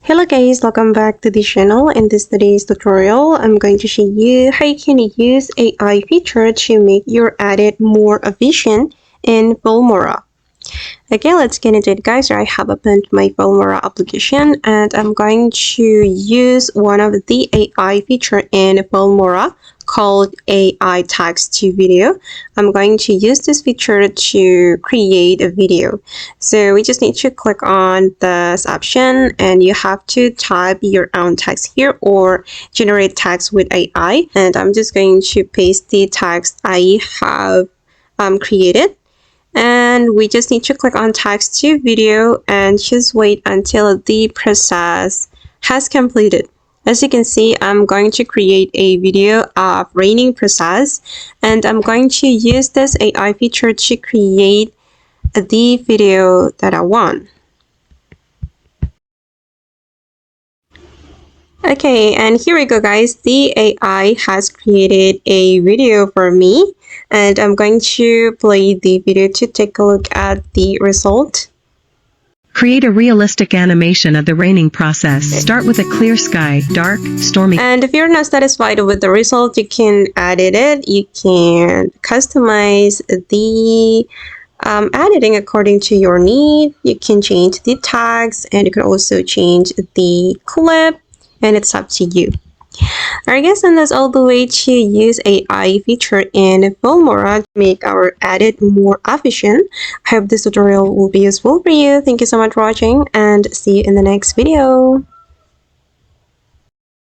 Hello guys, welcome back to the channel. In today's tutorial, I'm going to show you how you can use AI feature to make your edit more efficient in Filmora. Okay, let's get into it guys. I have opened my Filmora application and I'm going to use one of the AI feature in Filmora called AI text to video. I'm going to use this feature to create a video. So we just need to click on this option and you have to type your own text here or generate text with AI. And I'm just going to paste the text I have created. And we just need to click on text to video and just wait until the process has completed. As you can see, I'm going to create a video of raining process and I'm going to use this AI feature to create the video that I want. Okay, and here we go guys. The AI has created a video for me and I'm going to play the video to take a look at the result. Create a realistic animation of the raining process. Start with a clear sky, dark, stormy. And if you're not satisfied with the result, you can edit it. You can customize the editing according to your need. You can change the tags and you can also change the clip, and it's up to you. Alright guys, and that's all the way to use AI feature in Filmora to make our edit more efficient. I hope this tutorial will be useful for you. Thank you so much for watching and see you in the next video.